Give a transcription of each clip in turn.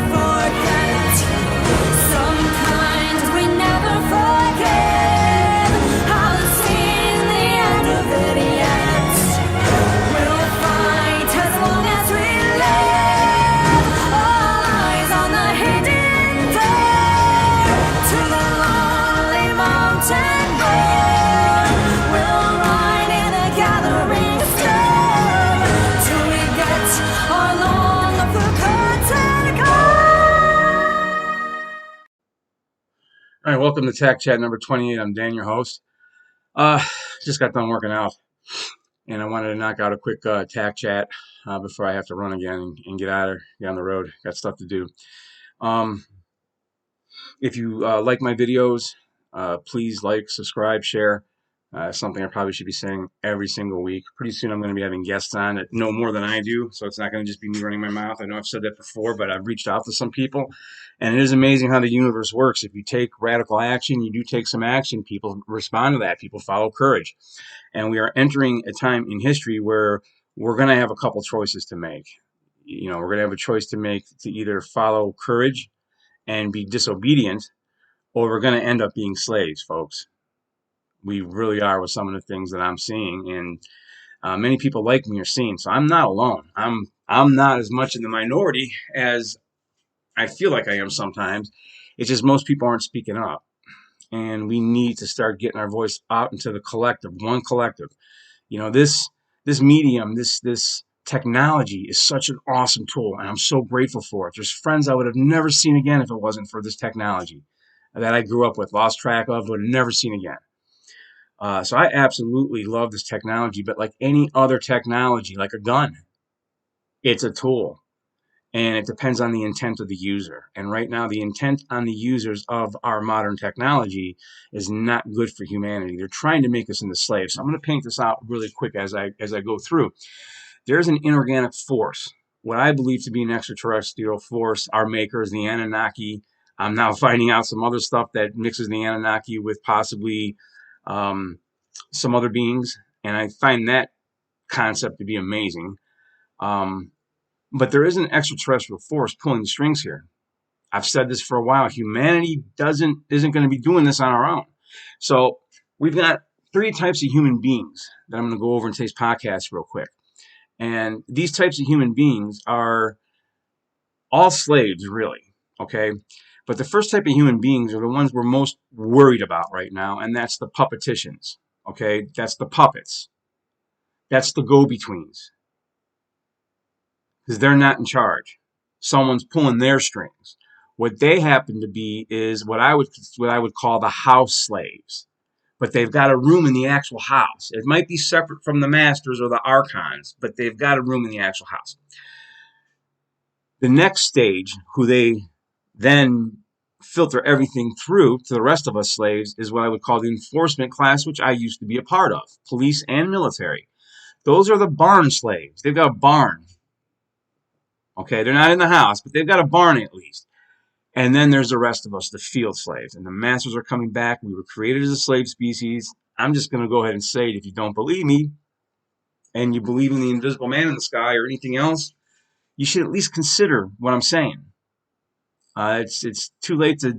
forget. Sometimes we never forget. Haven't seen the end of it yet. We'll fight as long as we live. All eyes on the hidden door to the lonely mountain road. We'll ride in a gathering storm till we get our long forgotten call. All right, welcome to Tech Chat number 28. I'm Dan, your host. Just got done working out, and I wanted to knock out a quick Tech Chat before I have to run again and get on the road. Got stuff to do. If you like my videos, please like, subscribe, share. Something I probably should be saying every single week. Pretty soon I'm going to be having guests on that know more than I do, so it's not going to just be me running my mouth. I know I've said that before, but I've reached out to some people, and it is amazing how the universe works. If you take radical action, you do take some action, people respond to that. People follow courage. And we are entering a time in history where we're going to have a couple choices to make. We're going to have a choice to make to either follow courage and be disobedient, or we're going to end up being slaves, folks. We really are with some of the things that I'm seeing, and many people like me are seeing. So I'm not alone. I'm not as much in the minority as I feel like I am sometimes. It's just most people aren't speaking up, and we need to start getting our voice out into the collective, one collective. This medium, this technology is such an awesome tool, and I'm so grateful for it. There's friends I would have never seen again if it wasn't for this technology that I grew up with, lost track of, would have never seen again. So I absolutely love this technology, but like any other technology, like a gun, it's a tool, and it depends on the intent of the user. And right now, the intent on the users of our modern technology is not good for humanity. They're trying to make us into slaves. So I'm going to paint this out really quick as I go through. There's an inorganic force, what I believe to be an extraterrestrial force. Our makers, the Anunnaki. I'm now finding out some other stuff that mixes the Anunnaki with possibly some other beings, and I find that concept to be amazing. But there is an extraterrestrial force pulling the strings here. I've said this for a while. Humanity isn't going to be doing this on our own. So we've got 3 types of human beings that I'm going to go over in today's podcast real quick. And these types of human beings are all slaves, really, okay? But the first type of human beings are the ones we're most worried about right now, and that's the puppeticians, okay? That's the puppets. That's the go-betweens. Because they're not in charge. Someone's pulling their strings. What they happen to be is what I would call the house slaves. But they've got a room in the actual house. It might be separate from the masters or the archons, but they've got a room in the actual house. The next stage, who they then filter everything through to the rest of us slaves, is what I would call the enforcement class, which I used to be a part of, police and military. Those are the barn slaves. They've got a barn. Okay, they're not in the house, but they've got a barn at least. And then there's the rest of us, the field slaves. And the masters are coming back. We were created as a slave species. I'm just going to go ahead and say it. If you don't believe me, and you believe in the invisible man in the sky or anything else, you should at least consider what I'm saying. It's too late to.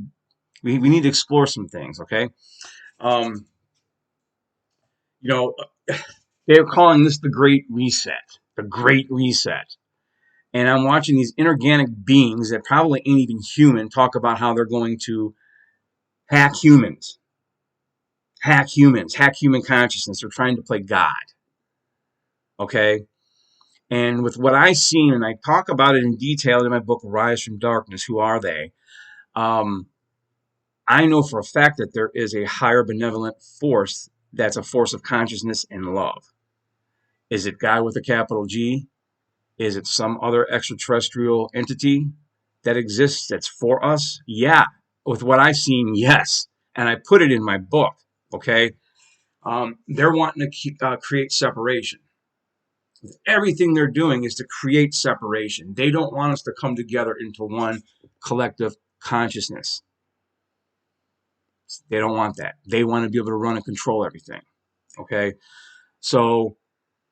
We need to explore some things. Okay. They're calling this the Great Reset. The Great Reset. And I'm watching these inorganic beings that probably ain't even human talk about how they're going to hack humans, hack human consciousness. They're trying to play God. Okay? And with what I've seen, and I talk about it in detail in my book, Rise from Darkness, Who Are They? I know for a fact that there is a higher benevolent force that's a force of consciousness and love. Is it God with a capital G? Is it some other extraterrestrial entity that exists that's for us? Yeah. With what I've seen, yes. And I put it in my book, okay? They're wanting to create separation. Everything they're doing is to create separation. They don't want us to come together into one collective consciousness. They don't want that. They want to be able to run and control everything, okay? So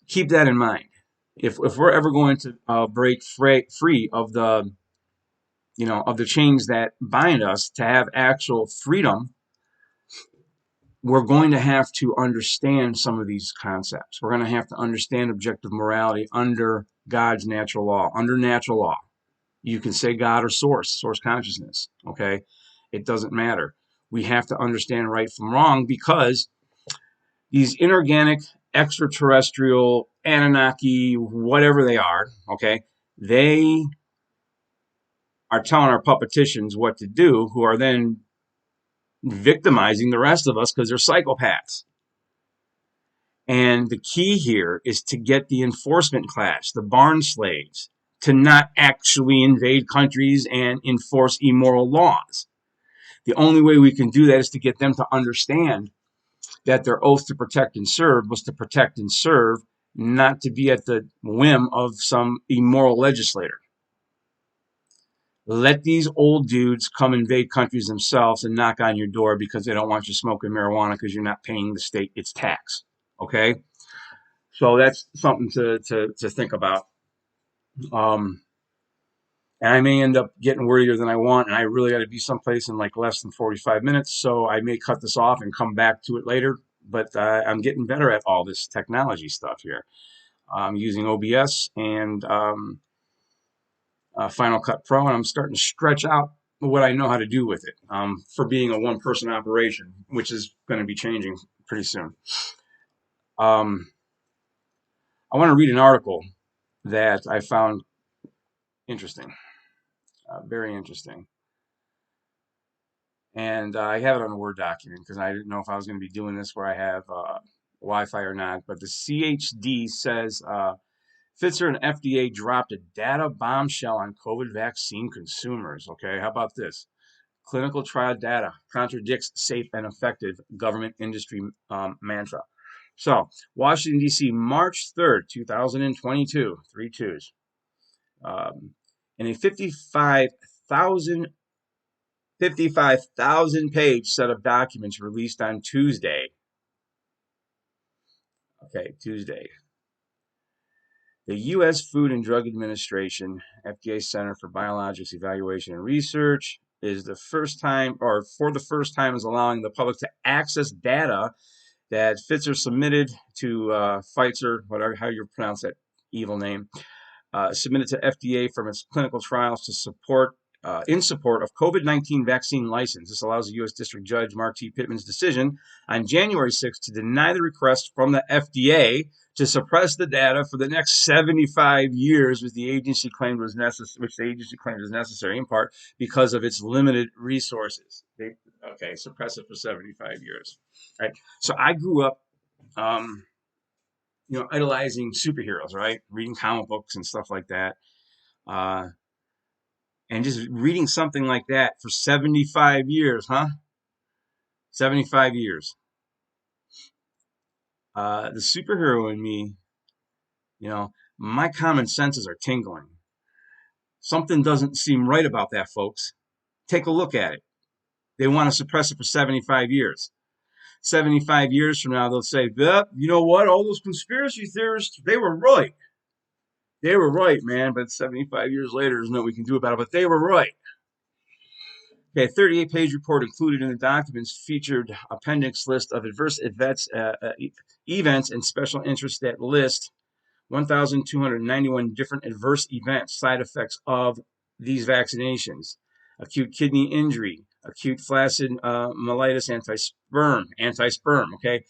keep that in mind. If we're ever going to break free of the of the chains that bind us to have actual freedom, we're going to have to understand some of these concepts. We're going to have to understand objective morality under God's natural law, under natural law. You can say God or source consciousness, okay? It doesn't matter. We have to understand right from wrong, because these inorganic, extraterrestrial, Anunnaki, whatever they are, okay, they are telling our puppeticians what to do, who are then victimizing the rest of us because they're psychopaths. And the key here is to get the enforcement class, the barn slaves, to not actually invade countries and enforce immoral laws. The only way we can do that is to get them to understand that their oath to protect and serve was to protect and serve, not to be at the whim of some immoral legislator. Let these old dudes come invade countries themselves and knock on your door because they don't want you smoking marijuana because you're not paying the state its tax. Okay? So that's something to think about. And I may end up getting worrier than I want, and I really got to be someplace in like less than 45 minutes. So I may cut this off and come back to it later. But I'm getting better at all this technology stuff here. I'm using OBS and Final Cut Pro, and I'm starting to stretch out what I know how to do with it for being a one-person operation, which is going to be changing pretty soon. I want to read an article that I found interesting, very interesting. And I have it on a Word document because I didn't know if I was going to be doing this where I have Wi-Fi or not. But the CHD says Pfizer and FDA dropped a data bombshell on COVID vaccine consumers. Okay, how about this? Clinical trial data contradicts safe and effective government industry mantra. So, Washington, D.C., March 3rd, 2022, 3 twos. In a 55,000 page set of documents released on Tuesday. Okay, Tuesday. The U.S. Food and Drug Administration, FDA Center for Biologics Evaluation and Research, is the first time, or for the first time, is allowing the public to access data that Pfizer submitted to Pfizer, whatever how you pronounce that evil name, submitted to FDA from its clinical trials to support in support of COVID-19 vaccine license. This allows the U.S. District Judge Mark T. Pittman's decision on January 6th to deny the request from the FDA to suppress the data for the next 75 years, which the agency claimed was necessary in part because of its limited resources. Suppress it for 75 years. All right. So I grew up, idolizing superheroes, right? Reading comic books and stuff like that. And just reading something like that for 75 years, huh? 75 years. The superhero in me, my common senses are tingling. Something doesn't seem right about that, folks. Take a look at it. They want to suppress it for 75 years. 75 years from now, they'll say, you know what? All those conspiracy theorists, they were right. They were right, man. But 75 years later, there's nothing we can do about it. But they were right. Okay, a 38-page report included in the documents featured appendix list of adverse events and special interests that list 1,291 different adverse events, side effects of these vaccinations: acute kidney injury, acute flaccid myelitis, anti-sperm. Okay,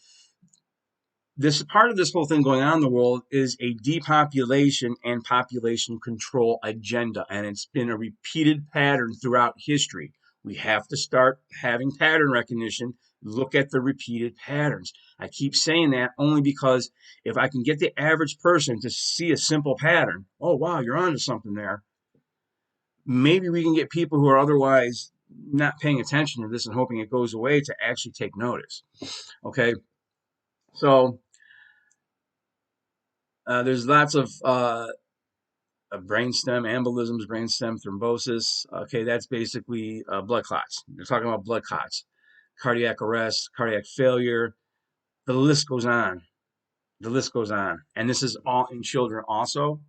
this part of this whole thing going on in the world is a depopulation and population control agenda, and it's been a repeated pattern throughout history. We have to start having pattern recognition, look at the repeated patterns. I keep saying that only because if I can get the average person to see a simple pattern, oh, wow, you're onto something there. Maybe we can get people who are otherwise not paying attention to this and hoping it goes away to actually take notice. Okay, so there's lots of brainstem embolisms, brainstem thrombosis. Okay, that's basically blood clots. They're talking about blood clots, cardiac arrest, cardiac failure. The list goes on. The list goes on. And this is all in children also.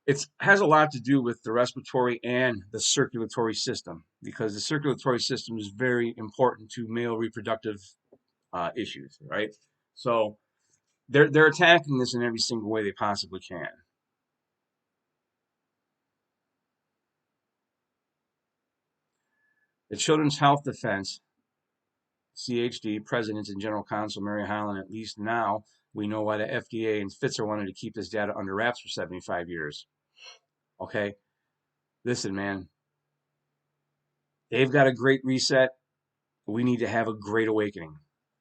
It has a lot to do with the respiratory and the circulatory system, because the circulatory system is very important to male reproductive issues, right? So they're attacking this in every single way they possibly can. The Children's Health Defense, CHD, President and General Counsel Mary Holland, at least now we know why the FDA and Pfizer wanted to keep this data under wraps for 75 years. Okay? Listen, man, they've got a great reset. We need to have a great awakening,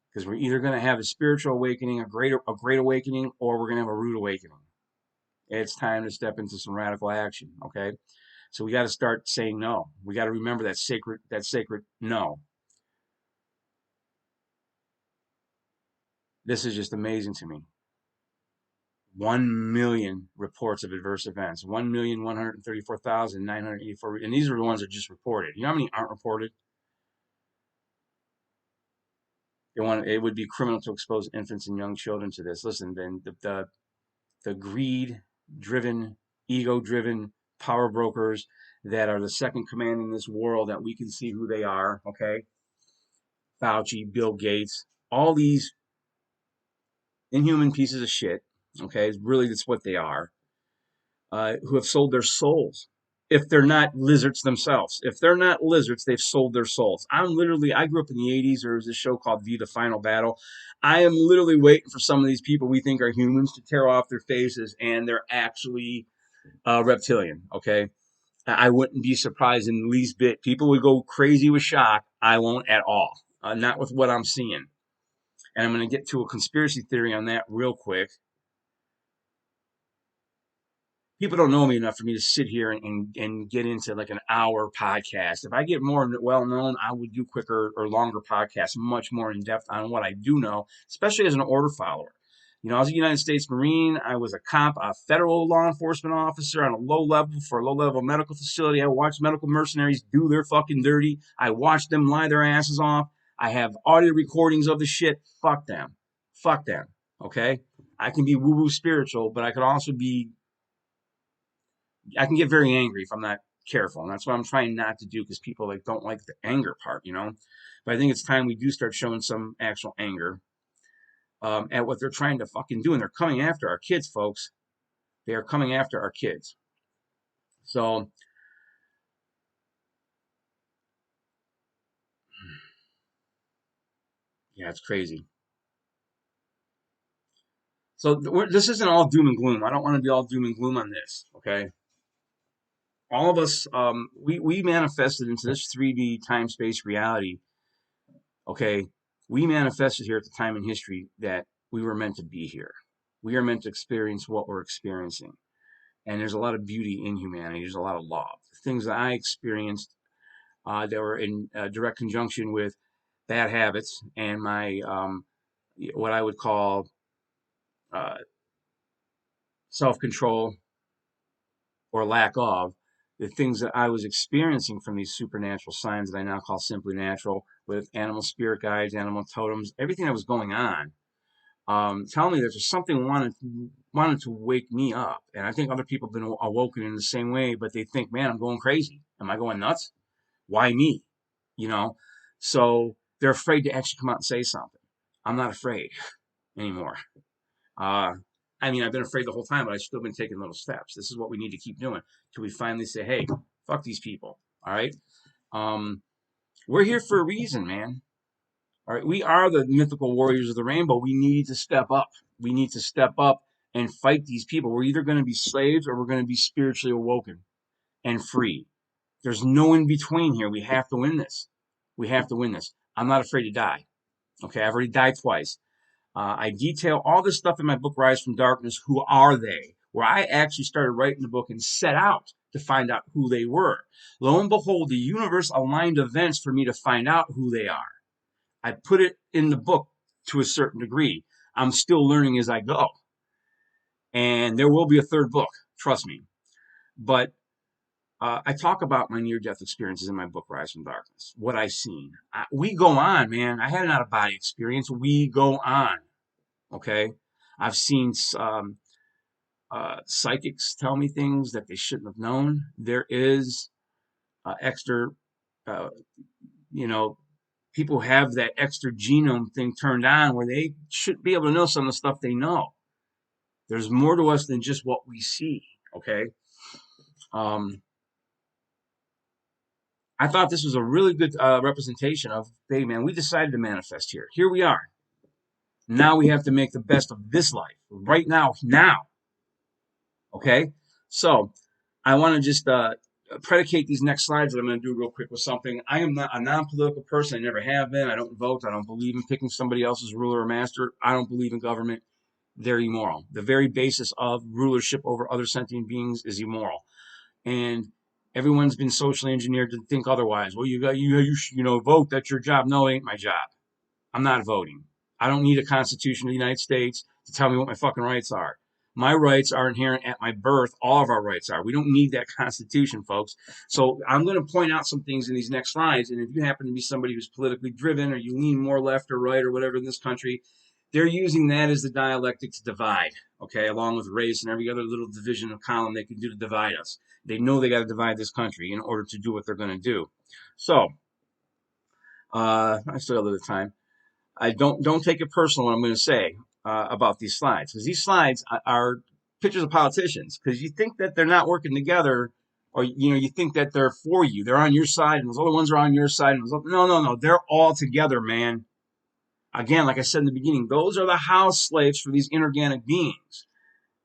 because we're either going to have a spiritual awakening, a great awakening, or we're going to have a rude awakening. It's time to step into some radical action. Okay? So we got to start saying no. We got to remember that sacred no. This is just amazing to me. 1 million reports of adverse events, 1,134,984, and these are the ones that are just reported. You know how many aren't reported? It would be criminal to expose infants and young children to this. Listen, then the greed-driven, ego-driven power brokers that are the second command in this world, that we can see who they are, okay? Fauci, Bill Gates, all these inhuman pieces of shit, okay? Really, that's what they are, who have sold their souls. If they're not lizards themselves. If they're not lizards, they've sold their souls. I grew up in the 80s. There was a show called V, The Final Battle. I am literally waiting for some of these people we think are humans to tear off their faces, and they're actually reptilian, okay? I wouldn't be surprised in the least bit. People would go crazy with shock. I won't at all. Not with what I'm seeing. And I'm going to get to a conspiracy theory on that real quick. People don't know me enough for me to sit here and get into like an hour podcast. If I get more well known, I would do quicker or longer podcasts, much more in depth on what I do know, especially as an order follower. You know, I was a United States Marine. I was a cop, a federal law enforcement officer on a low level for a low level medical facility. I watched medical mercenaries do their fucking dirty. I watched them lie their asses off. I have audio recordings of the shit. Fuck them. Fuck them. Okay? I can be woo-woo spiritual, but I can get very angry if I'm not careful. And that's what I'm trying not to do, because people don't like the anger part, you know? But I think it's time we do start showing some actual anger at what they're trying to fucking do. And they're coming after our kids, folks. They are coming after our kids. So, yeah, it's crazy. So this isn't all doom and gloom. I don't want to be all doom and gloom on this, okay? All of us, we manifested into this 3D time-space reality, okay? We manifested here at the time in history that we were meant to be here. We are meant to experience what we're experiencing. And there's a lot of beauty in humanity. There's a lot of love. The things that I experienced that were in direct conjunction with bad habits and my, what I would call uh, self-control or lack of, the things that I was experiencing from these supernatural signs that I now call simply natural, with animal spirit guides, animal totems, everything that was going on, tell me that there's something wanted to wake me up. And I think other people have been awoken in the same way, but they think, man, I'm going crazy. Am I going nuts? Why me? You know? So they're afraid to actually come out and say something. I'm not afraid anymore. I mean, I've been afraid the whole time, but I've still been taking little steps. This is what we need to keep doing till we finally say, hey, fuck these people. All right? We're here for a reason, man. All right, we are the mythical warriors of the rainbow. We need to step up. We need to step up and fight these people. We're either going to be slaves or we're going to be spiritually awoken and free. There's no in between here. We have to win this. We have to win this. I'm not afraid to die. Okay, I've already died twice. I detail all this stuff in my book, Rise from Darkness. Who are they? Where I actually started writing the book and set out to find out who they were. Lo and behold, the universe aligned events for me to find out who they are. I put it in the book to a certain degree. I'm still learning as I go. And there will be a third book, trust me. But I talk about my near-death experiences in my book, Rise from Darkness, what I've seen. We go on, man. I had an out-of-body experience. We go on, okay? I've seen Psychics tell me things that they shouldn't have known. There is extra, uh, you know, people have that extra genome thing turned on where they should be able to know some of the stuff they know. There's more to us than just what we see. Okay. Um, I thought this was a really good representation of, hey, man, we decided to manifest here. Here we are. Now we have to make the best of this life right now. Now. Okay. So I want to just predicate these next slides that I'm going to do real quick with something. I am not a non-political person. I never have been. I don't vote. I don't believe in picking somebody else's ruler or master. I don't believe in government. They're immoral. The very basis of rulership over other sentient beings is immoral. And everyone's been socially engineered to think otherwise. Well, you know, vote. That's your job. No, it ain't my job. I'm not voting. I don't need a constitution of the United States to tell me what my fucking rights are. My rights are inherent at my birth. All of our rights are. We don't need that constitution, folks. So I'm going to point out some things in these next slides. And if you happen to be somebody who's politically driven, or you lean more left or right or whatever in this country, they're using that as the dialectic to divide, okay, along with race and every other little division of column they can do to divide us. They know they got to divide this country in order to do what they're going to do. So I still have a little time. I don't take it personal what I'm going to say about these slides, because these slides are pictures of politicians. Because you think that they're not working together, or you think that they're for you, they're on your side, and those other ones are on your side. And no, they're all together, man. Again, like I said in the beginning, those are the house slaves for these inorganic beings.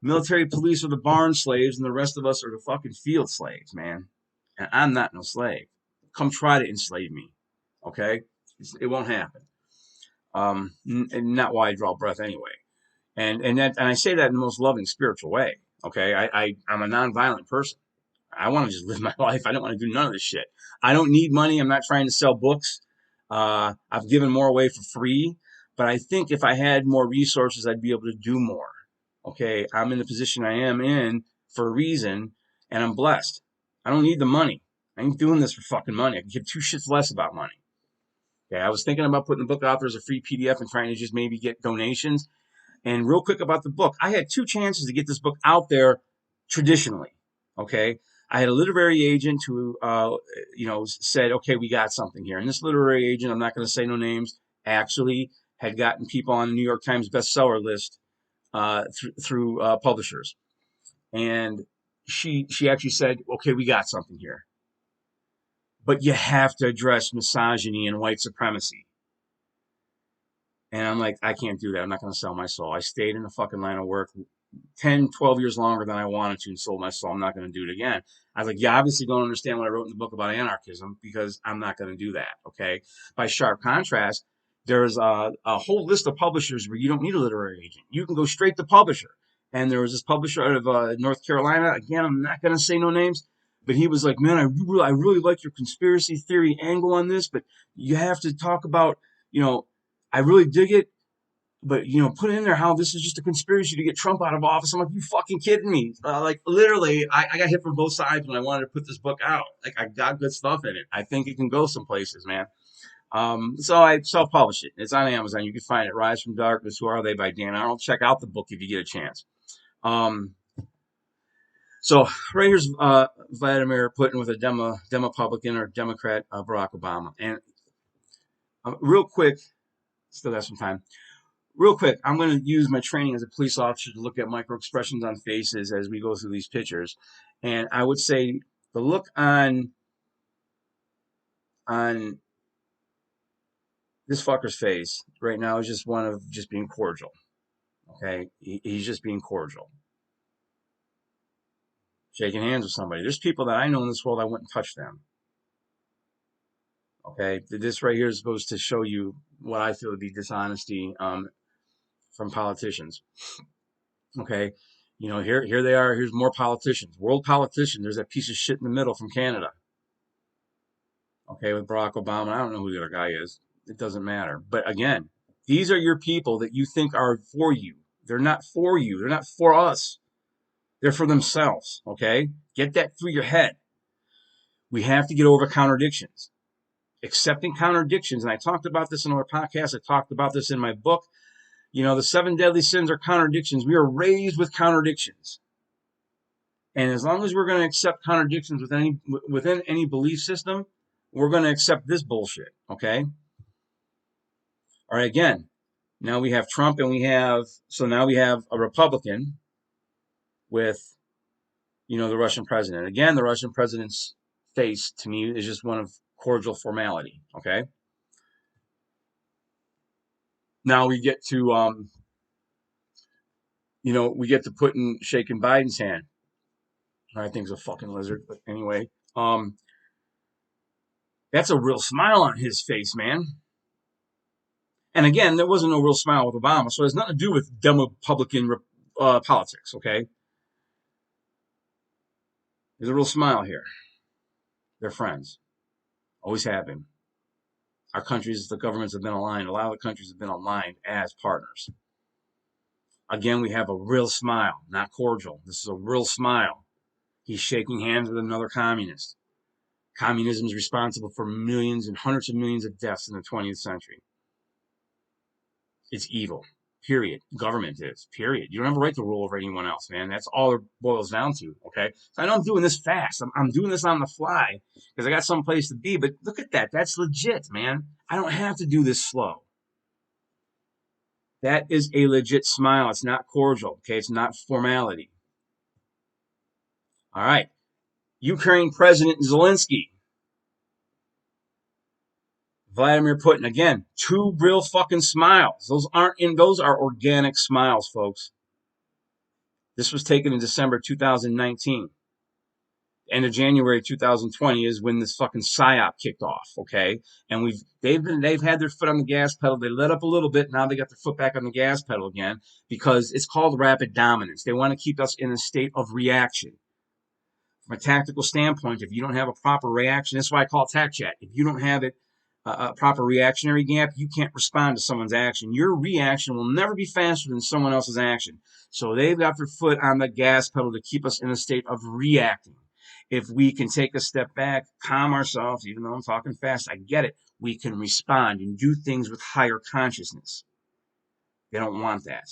Military police are the barn slaves, and the rest of us are the fucking field slaves, man. And I'm not no slave. Come try to enslave me, okay? It won't happen. And not why I draw breath anyway. And I say that in the most loving, spiritual way. Okay, I'm a nonviolent person. I want to just live my life. I don't want to do none of this shit. I don't need money. I'm not trying to sell books. I've given more away for free, but I think if I had more resources, I'd be able to do more. Okay, I'm in the position I am in for a reason, and I'm blessed. I don't need the money. I ain't doing this for fucking money. I can give two shits less about money. Okay, I was thinking about putting the book out there as a free PDF and trying to just maybe get donations. And real quick about the book, I had two chances to get this book out there traditionally. Okay, I had a literary agent who, said, "Okay, we got something here." And this literary agent, I'm not going to say no names, actually had gotten people on the New York Times bestseller list through publishers, and she actually said, "Okay, we got something here, but you have to address misogyny and white supremacy." And I'm like, I can't do that. I'm not going to sell my soul. I stayed in the fucking line of work 10, 12 years longer than I wanted to and sold my soul. I'm not going to do it again. I was like, you obviously don't understand what I wrote in the book about anarchism, because I'm not going to do that, okay? By sharp contrast, there's a whole list of publishers where you don't need a literary agent. You can go straight to publisher. And there was this publisher out of North Carolina. Again, I'm not going to say no names. But he was like, man, I really like your conspiracy theory angle on this, but you have to talk about, I really dig it, but put in there how this is just a conspiracy to get Trump out of office. I'm like, you fucking kidding me? Like literally, I got hit from both sides when I wanted to put this book out. Like, I got good stuff in it. I think it can go some places, man. So I self-published it. It's on Amazon. You can find it. Rise from Darkness. Who Are They by Dan Arnold. Check out the book if you get a chance. So right here's Vladimir Putin with a Demopublican or Democrat, Barack Obama. And real quick, still got some time. Real quick, I'm going to use my training as a police officer to look at micro expressions on faces as we go through these pictures. And I would say the look on this fucker's face right now is just one of just being cordial. Okay? He's just being cordial. Shaking hands with somebody. There's people that I know in this world, I wouldn't touch them. Okay? This right here goes to show you what I feel to be dishonesty from politicians. Okay, here they are. Here's more politicians, world politicians. There's that piece of shit in the middle from Canada. Okay, with Barack Obama. I don't know who the other guy is. It doesn't matter. But again, these are your people that you think are for you. They're not for you. They're not for us. They're for themselves. Okay, get that through your head. We have to get over contradictions. Accepting contradictions, and I talked about this in our podcast. I talked about this in my book. The 7 deadly sins are contradictions. We are raised with contradictions. And as long as we're going to accept contradictions within any belief system, we're going to accept this bullshit. Okay. All right. Again, now we have Trump, and now we have a Republican with, the Russian president. Again, the Russian president's face to me is just one of cordial formality. Okay. Now we get to, we get to shaking Biden's hand. I think he's a fucking lizard, but anyway, that's a real smile on his face, man. And again, there wasn't no real smile with Obama, so it has nothing to do with Democratic politics. Okay, there's a real smile here. They're friends, always have been. The governments have been aligned. A lot of the countries have been aligned as partners. Again, we have a real smile, not cordial. This is a real smile. He's shaking hands with another communist. Communism is responsible for millions and hundreds of millions of deaths in the 20th century. It's evil, period. Government is, period. You don't have a right to rule over anyone else, man. That's all it boils down to, okay? So I know I'm doing this fast. I'm doing this on the fly because I got someplace to be, but look at that. That's legit, man. I don't have to do this slow. That is a legit smile. It's not cordial, okay? It's not formality. All right. Ukraine President Zelensky. Vladimir Putin. Again, two real fucking smiles. Those are organic smiles, folks. This was taken in December 2019. End of January 2020 is when this fucking psyop kicked off, okay? And they've had their foot on the gas pedal. They let up a little bit. Now they got their foot back on the gas pedal again because it's called rapid dominance. They want to keep us in a state of reaction. From a tactical standpoint, if you don't have a proper reaction, that's why I call it tac chat. If you don't have a proper reactionary gap, you can't respond to someone's action. Your reaction will never be faster than someone else's action. So they've got their foot on the gas pedal to keep us in a state of reacting. If we can take a step back, calm ourselves, even though I'm talking fast, I get it, we can respond and do things with higher consciousness. They don't want that,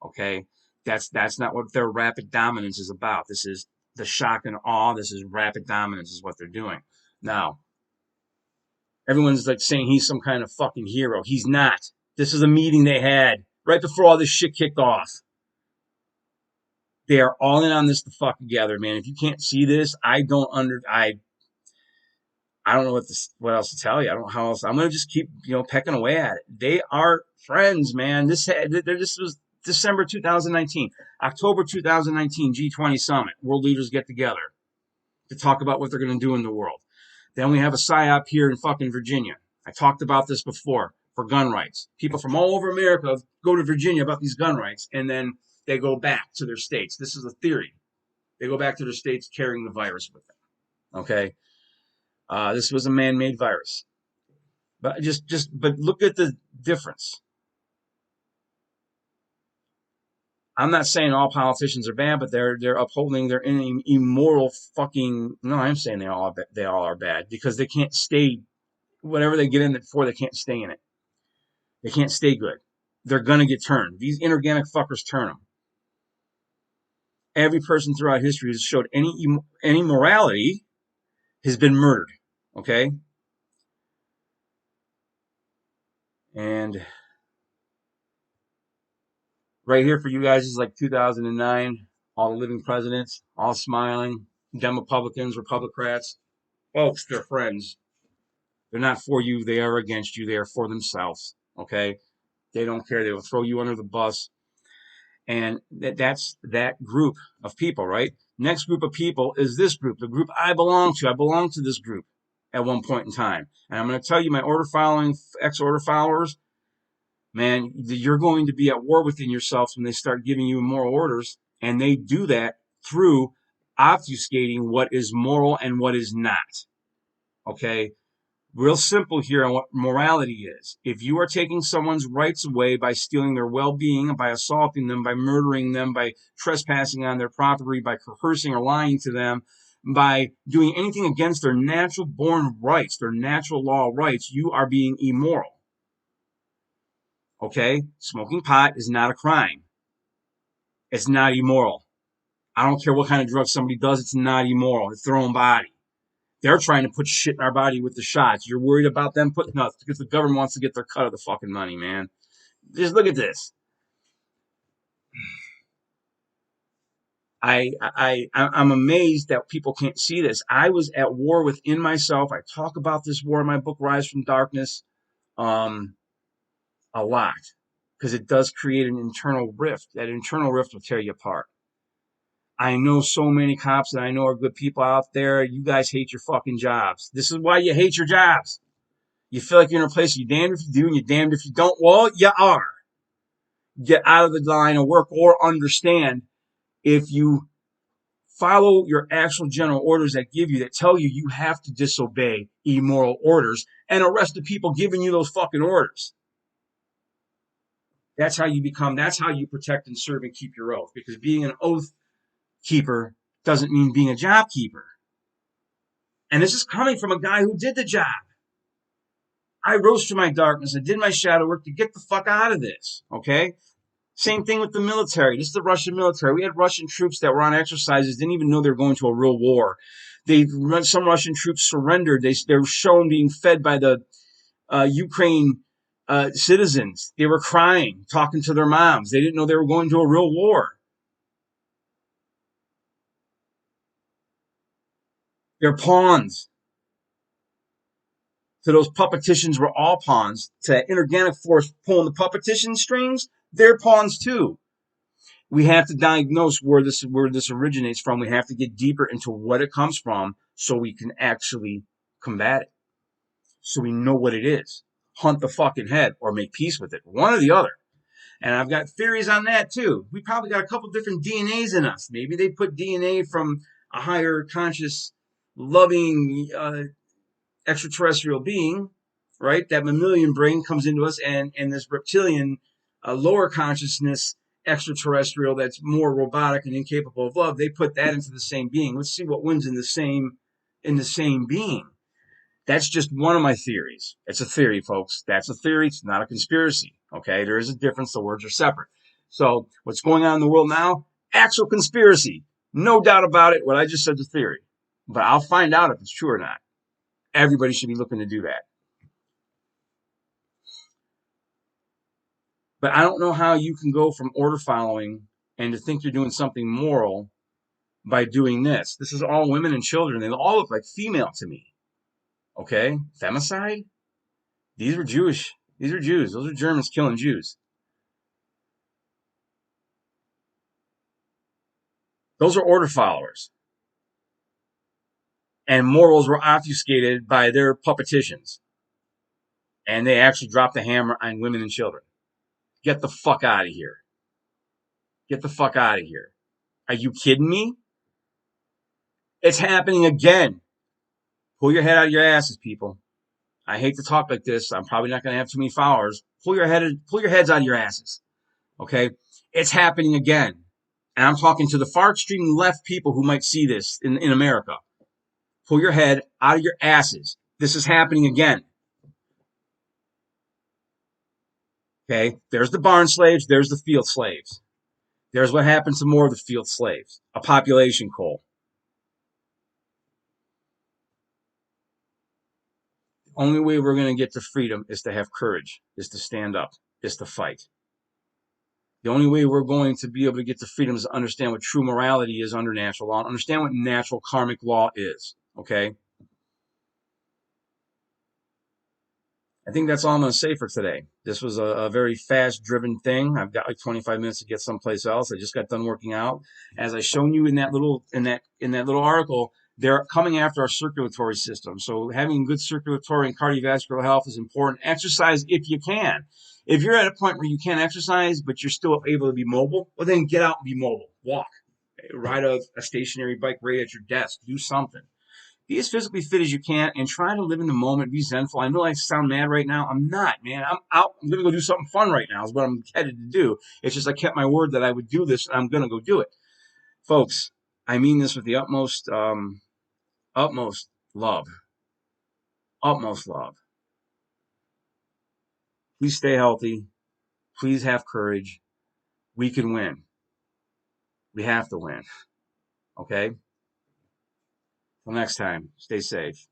okay? That's not what their rapid dominance is about. This is the shock and awe. This is rapid dominance is what they're doing. Now, everyone's like saying he's some kind of fucking hero. He's not. This is a meeting they had right before all this shit kicked off. They are all in on this to fuck together, man. If you can't see this, I don't know what else to tell you. I don't know how else. I'm gonna just keep pecking away at it. They are friends, man. This was December 2019, October 2019 G20 summit. World leaders get together to talk about what they're gonna do in the world. Then we have a psyop here in fucking Virginia. I talked about this before for gun rights. People from all over America go to Virginia about these gun rights, and then they go back to their states. This is a theory. They go back to their states carrying the virus with them. Okay, this was a man-made virus, but but look at the difference. I'm not saying all politicians are bad, but they're upholding their immoral fucking. No, I'm saying they all are bad because they can't stay. Whatever they get in it for, they can't stay in it. They can't stay good. They're gonna get turned. These inorganic fuckers turn them. Every person throughout history who's showed any morality has been murdered. Okay? And right here for you guys is like 2009. All the living presidents, all smiling. Republicans, Republicrats. Folks, they're friends. They're not for you. They are against you. They are for themselves. Okay? They don't care. They will throw you under the bus. And that's that group of people, right? Next group of people is this group, the group I belong to. I belong to this group at one point in time. And I'm going to tell you, my ex-order followers, man, you're going to be at war within yourselves when they start giving you moral orders. And they do that through obfuscating what is moral and what is not. Okay? Real simple here on what morality is. If you are taking someone's rights away by stealing their well-being, by assaulting them, by murdering them, by trespassing on their property, by coercing or lying to them, by doing anything against their natural-born rights, their natural law rights, you are being immoral. Okay? Smoking pot is not a crime. It's not immoral. I don't care what kind of drug somebody does. It's not immoral. It's their own body. They're trying to put shit in our body with the shots. You're worried about them putting nuts because the government wants to get their cut of the fucking money, man. Just look at this. I'm amazed that people can't see this. I was at war within myself. I talk about this war in my book, Rise from Darkness, um, a lot because it does create an internal rift. That internal rift will tear you apart. I know so many cops that I know are good people out there. You guys hate your fucking jobs. This is why you hate your jobs. You feel like you're in a place you're damned if you do and you're damned if you don't. Well, you are. Get out of the line of work or understand if you follow your actual general orders that tell you you have to disobey immoral orders and arrest the people giving you those fucking orders. That's how you protect and serve and keep your oath. Because being an oath keeper doesn't mean being a job keeper. And this is coming from a guy who did the job. I rose to my darkness. I did my shadow work to get the fuck out of this. Okay? Same thing with the military. This is the Russian military. We had Russian troops that were on exercises, didn't even know they were going to a real war. Some Russian troops surrendered. They were shown being fed by the Ukraine citizens. They were crying, talking to their moms. They didn't know they were going to a real war. They're pawns. So those puppeticians were all pawns. To that inorganic force pulling the puppetition strings, they're pawns too. We have to diagnose where this originates from. We have to get deeper into what it comes from so we can actually combat it. So we know what it is. Hunt the fucking head or make peace with it. One or the other. And I've got theories on that too. We probably got a couple different DNAs in us. Maybe they put DNA from a higher conscious, loving extraterrestrial being, right? That mammalian brain comes into us, and this reptilian, lower consciousness extraterrestrial that's more robotic and incapable of love. They put that into the same being. Let's see what wins in the same being. That's just one of my theories. It's a theory, folks. That's a theory. It's not a conspiracy. Okay, there is a difference. The words are separate. So what's going on in the world now? Actual conspiracy. No doubt about it. What I just said is a theory. But I'll find out if it's true or not. Everybody should be looking to do that. But I don't know how you can go from order following and to think you're doing something moral by doing this. This is all women and children. They all look like female to me. Okay? Femicide? These were Jewish. These are Jews. Those are Germans killing Jews. Those are order followers. And morals were obfuscated by their puppeticians. And they actually dropped the hammer on women and children. Get the fuck out of here. Get the fuck out of here. Are you kidding me? It's happening again. Pull your head out of your asses, people. I hate to talk like this. I'm probably not going to have too many followers. Pull your heads out of your asses. Okay? It's happening again. And I'm talking to the far extreme left people who might see this in America. Pull your head out of your asses. This is happening again. Okay? There's the barn slaves. There's the field slaves. There's what happens to more of the field slaves. A population cull. The only way we're going to get to freedom is to have courage, is to stand up, is to fight. The only way we're going to be able to get to freedom is to understand what true morality is under natural law, understand what natural karmic law is, okay? I think that's all I'm going to say for today. This was a very fast-driven thing. I've got like 25 minutes to get someplace else. I just got done working out. As I shown you in that little article, they're coming after our circulatory system. So having good circulatory and cardiovascular health is important. Exercise if you can. If you're at a point where you can't exercise, but you're still able to be mobile, well, then get out and be mobile. Walk. Ride a stationary bike right at your desk. Do something. Be as physically fit as you can and try to live in the moment. Be zenful. I know I sound mad right now. I'm not, man. I'm out. I'm going to go do something fun right now is what I'm headed to do. It's just I kept my word that I would do this, and I'm going to go do it. Folks, I mean this with the utmost love. Utmost love. Please stay healthy. Please have courage. We can win. We have to win. Okay? Till next time, stay safe.